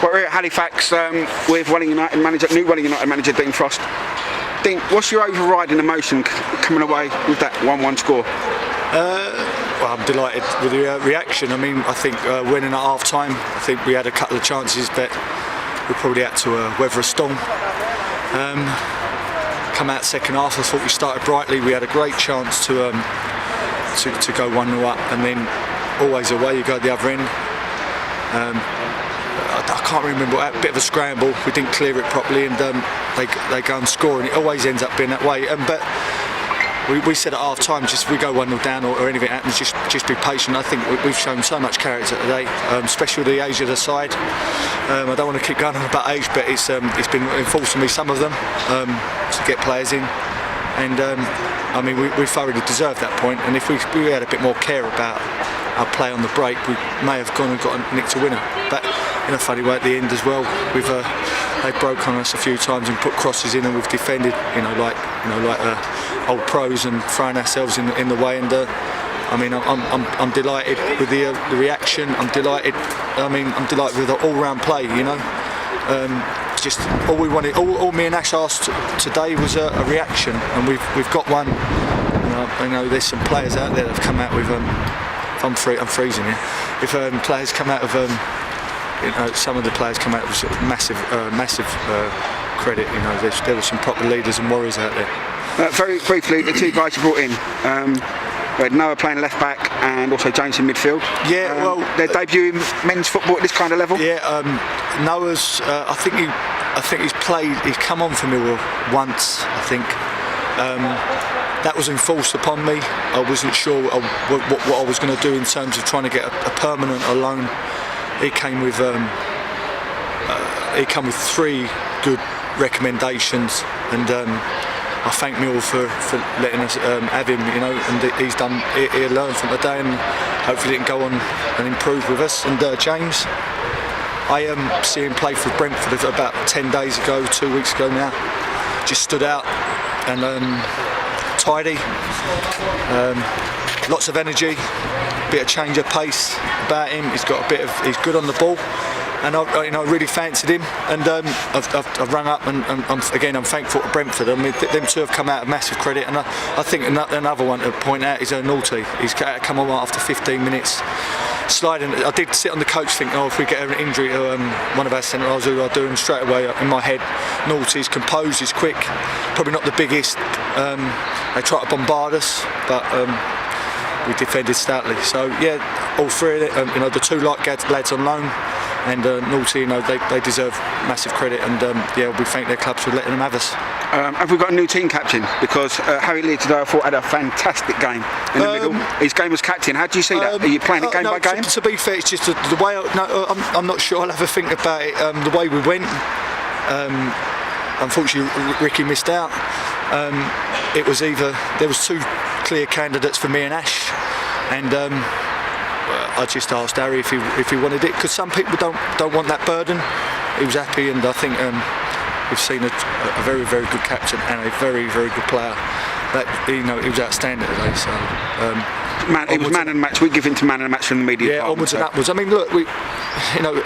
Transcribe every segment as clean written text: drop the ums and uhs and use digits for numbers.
But we're at Halifax with new Welling United manager Dean Frost. Dean, what's your overriding emotion coming away with that 1-1 score? Well, I'm delighted with the reaction. I mean, I think winning at half time, I think we had a couple of chances, but we probably had to weather a storm. Come out second half, I thought we started brightly. We had a great chance to go 1-0 up, and then always away you go at the other end. I can't remember, a bit of a scramble, we didn't clear it properly, and they go and score, and it always ends up being that way. But we said at half time, just if we go 1-0 down or anything happens, just be patient. I think we've shown so much character today, especially with the age of the side. I don't want to keep going on about age, but it's been enforced on me, some of them, to get players in. And I mean, we thoroughly deserved that point, and if we had a bit more care about our play on the break, we may have gone and got a nick to winner. But in a funny way at the end as well, they broke on us a few times and put crosses in, and we've defended, like old pros, and thrown ourselves in the way. And I mean, I'm delighted with the reaction. I'm delighted. I mean, I'm delighted with the all-round play. Just all we wanted, all me and Ash asked today was a reaction, and we've got one. There's some players out there that have come out with. I'm freezing here. If players come out of, some of the players come out with sort of massive credit. There were some proper leaders and warriors out there. Very briefly, the two guys you brought in. We had Noah playing left back and also James in midfield. Yeah, well, their debut in men's football at this kind of level. Yeah, Noah's. I think he's played. He's come on for Millwall once, I think. That was enforced upon me. I wasn't sure what I was going to do in terms of trying to get a permanent or loan. He came with 3 good recommendations, and I thank Millwall for letting us have him. And he'll learn from today, and hopefully he can go on and improve with us. And James, I see him play for Brentford about 10 days ago, 2 weeks ago now. Just stood out and tidy, lots of energy, bit of change of pace about him. He's he's good on the ball, and I really fancied him. And I've rung up, and I'm thankful to Brentford. I mean, them two have come out of massive credit, and I think another one to point out is Naughty. He's come on after 15 minutes. Sliding, I did sit on the coach thinking, if we get an injury to one of our centre halves, who I'll do, and straight away in my head, Naughty's composed, he's quick, probably not the biggest. They try to bombard us, but we defended stoutly. So yeah, all three of them, the two lads on loan, and Naughty, they deserve massive credit, and we thank their clubs for letting them have us. Have we got a new team captain? Because Harry Lee today, I thought, had a fantastic game in the middle. His game was captain. How do you see that? Are you playing it game by game? To be fair, it's just the way. I'm not sure. I'll have a think about it. The way we went. Unfortunately, Ricky missed out. It was there was 2 clear candidates for me and Ash, and I just asked Harry if he wanted it, because some people don't want that burden. He was happy, and I think we've seen a very, very good captain and a very, very good player. That he was outstanding today. So he was man of the match. We give him to man of the match from the media. Yeah, onwards and upwards. I mean, look,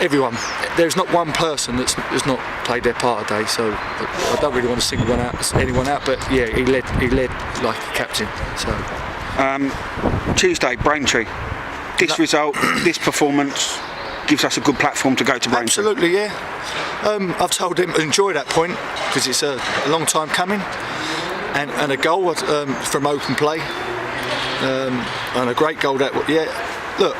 everyone. There's not one person that's not played their part today. So I don't really want to single anyone out. But yeah, he led like a captain. So Tuesday, Braintree. This result, this performance gives us a good platform to go to Braintree. Absolutely, yeah. I've told him to enjoy that point, because it's a long time coming, and a goal from open play, and a great goal that. Yeah, look,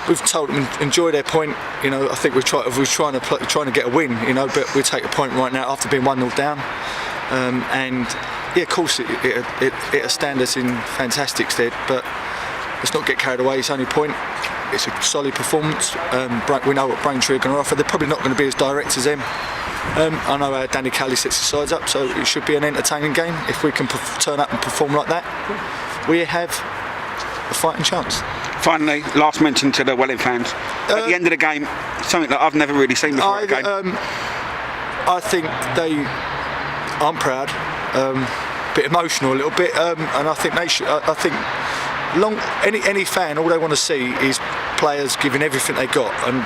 we've told them enjoy their point. I think we're trying to get a win. But we take a point right now after being 1-0 down, and yeah, of course it stands us in fantastic stead, but let's not get carried away. It's only a point. It's a solid performance. We know what Braintree are going to offer. They're probably not going to be as direct as them. I know how Danny Kelly sets the sides up, so it should be an entertaining game. If we can turn up and perform like that, we have a fighting chance. Finally, last mention to the Welling fans. At the end of the game, something that I've never really seen before a game. I think I'm proud, bit emotional a little bit, and I think they should. I think any fan, all they want to see is players giving everything they got, and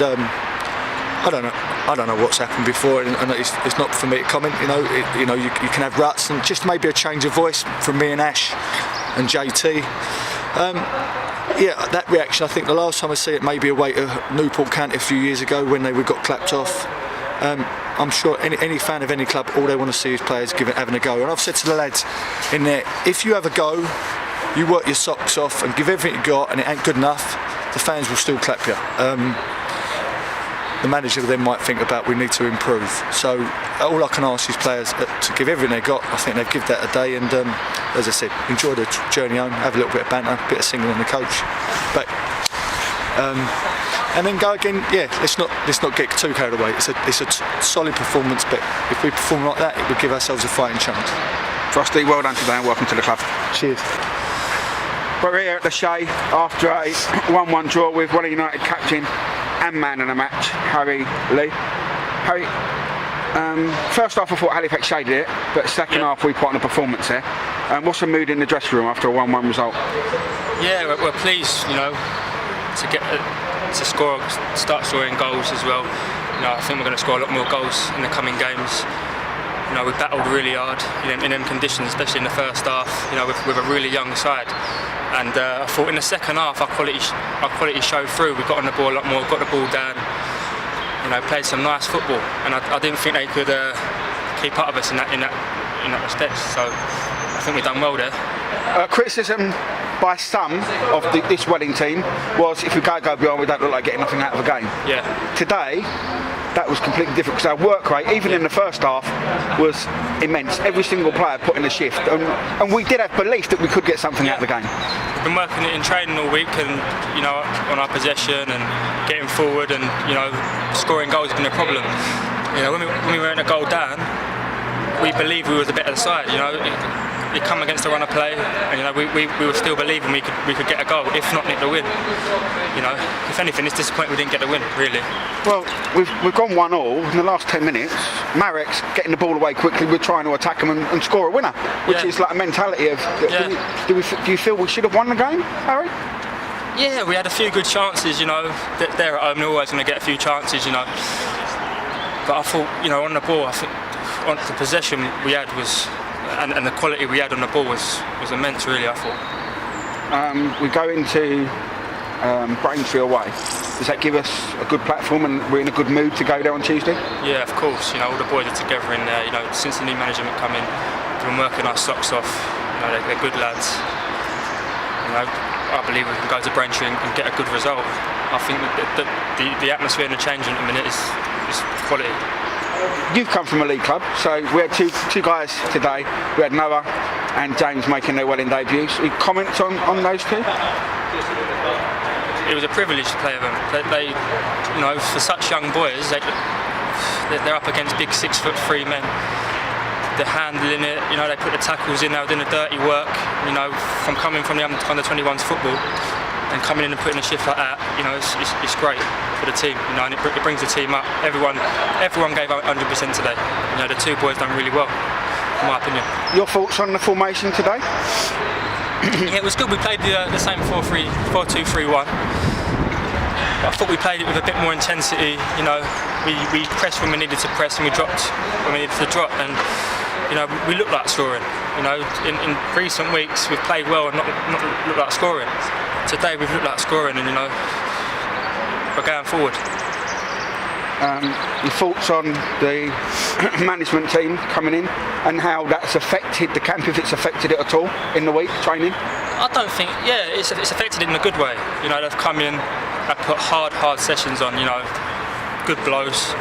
I don't know. I don't know what's happened before, and it's not for me to comment. You can have ruts, and just maybe a change of voice from me and Ash and JT. That reaction, I think the last time I see it maybe away to Newport County a few years ago when we got clapped off. I'm sure any fan of any club, all they want to see is players having a go. And I've said to the lads in there, if you have a go, you work your socks off and give everything you got, and it ain't good enough, the fans will still clap you. The manager then might think about we need to improve. So all I can ask is players to give everything they got. I think they've given that a day, and as I said, enjoy the journey home, have a little bit of banter, a bit of singing on the coach, and then go again. Let's not get too carried away. It's a solid performance, but if we perform like that, it would give ourselves a fighting chance. Frosty, well done today and welcome to the club. Cheers. We're here at the Shay after a 1-1 draw with Welling United captain and man of the match, Harry Lee. Harry, first half I thought Halifax shaded it, but second half we put on a performance there. What's the mood in the dressing room after a 1-1 result? Yeah, we're pleased, to start scoring goals as well. I think we're going to score a lot more goals in the coming games. We battled really hard in them conditions, especially in the first half. With a really young side. And I thought in the second half our quality showed through. We got on the ball a lot more, got the ball down, played some nice football, and I didn't think they could keep up with us in that respect. So I think we've done well there. Criticism by some of this Welling team was if we go beyond, we don't look like getting nothing out of a game. Yeah. Today, that was completely different because our work rate, even in the first half, was immense. Every single player put in a shift, and we did have belief that we could get something out of the game. We've been working it in training all week, and on our possession and getting forward, and scoring goals has been a problem. When we were in a goal down, we believed we were the better side. It come against the run of play, and we were still believing we could get a goal, if not nick the win. If anything, it's disappointing we didn't get the win, really. Well, we've gone 1-1 in the last 10 minutes. Marek's getting the ball away quickly. We're trying to attack him and score a winner, which is like a mentality of. Do you feel we should have won the game, Harry? Yeah, we had a few good chances. They're at home, they're always going to get a few chances. But I thought, on the ball, I think on the possession we had was. And the quality we had on the ball was immense, really, I thought. We go into Braintree away. Does that give us a good platform and we're in a good mood to go there on Tuesday? Yeah, of course. All the boys are together in there. Since the new management come in, we've been working our socks off. They're good lads. I believe we can go to Braintree and get a good result. I think that the atmosphere and the change in a minute is quality. You've come from a league club, so we had two guys today. We had Noah and James making their Welling debuts. Any comments on those two? It was a privilege to play with them. They for such young boys, they're up against big 6'3" men. They're handling it. They put the tackles in. They were doing the dirty work. From coming from the under 21s football and coming in and putting a shift like that, it's great for the team. And it brings the team up. Everyone gave 100% today. The two boys done really well, in my opinion. Your thoughts on the formation today? Yeah, it was good. We played the same 4-2-3-1. I thought we played it with a bit more intensity. We pressed when we needed to press, and we dropped when we needed to drop. And we looked like scoring. In recent weeks we've played well and not looked like scoring. Today we've looked like scoring, and we're going forward. Your thoughts on the management team coming in and how that's affected the camp, if it's affected it at all in the week training? I don't think. Yeah, it's affected it in a good way. They've come in, they've put hard sessions on. Good blows.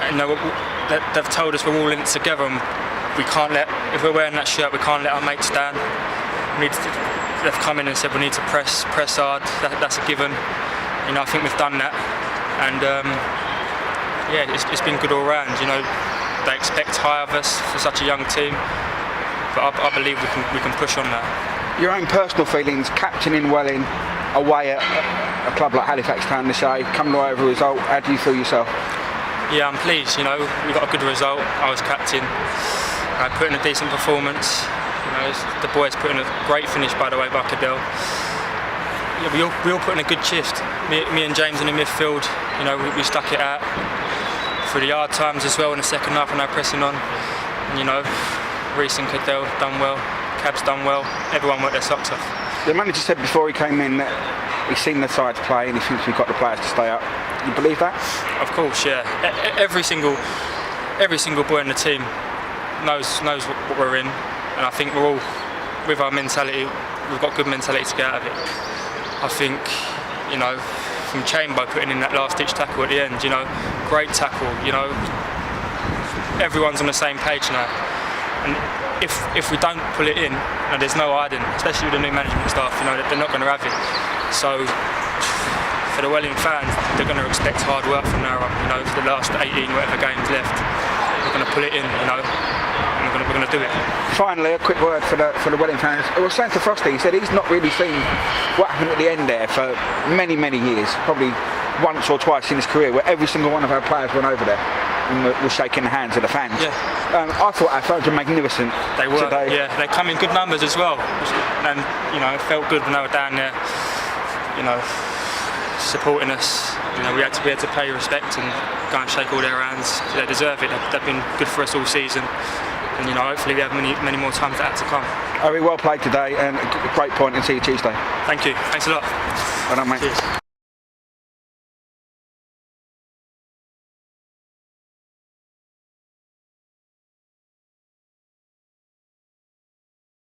And they've told us we're all in it together, and we can't if we're wearing that shirt, we can't let our mates down. They've come in and said we need to press hard. That's a given. I think we've done that, and it's been good all round. They expect high of us for such a young team, but I believe we can push on that. Your own personal feelings, captaining Welling away at a club like Halifax Town this day, coming away with a result. How do you feel yourself? Yeah, I'm pleased. We got a good result. I was captain. I put in a decent performance. The boys put in a great finish, by the way, by Cadell. yeah, we all put in a good shift. Me and James in the midfield, you know, we stuck it out through the hard times as well in the second half when they were pressing on. And, you know, Reece and Cadell done well, Cab's done well. Everyone worked their socks off. The manager said before he came in that he's seen the sides play and he thinks we've got the players to stay up. You believe that? Of course, yeah. Every single boy in the team knows what we're in, and I think we're all, with our mentality, we've got good mentality to get out of it. I think, you know, from Chamber putting in that last ditch tackle at the end, you know, great tackle, you know, everyone's on the same page now. And if we don't pull it in, you know, there's no hiding, especially with the new management staff, you know, they're not going to have it. So for the Welling fans, they're going to expect hard work from now on, you know, for the last 18 whatever games left. We're going to pull it in, you know, and we're going to do it. Finally, a quick word for the Welling fans. I was saying to Frosty, he said he's not really seen what happened at the end there for many, many years, probably once or twice in his career, where every single one of our players went over there and were shaking the hands of the fans. Yeah. I thought our fans were magnificent. They were, today. yeah. They come in good numbers as well, and you know, it felt good when they were down there, you know, supporting us. You know, we had to pay respect and go and shake all their hands. They deserve it. They've been good for us all season, and you know, hopefully we have many more times that to come. Well played today, and a great point, and see you Tuesday. Thank you. Thanks a lot. Well done, mate. Cheers.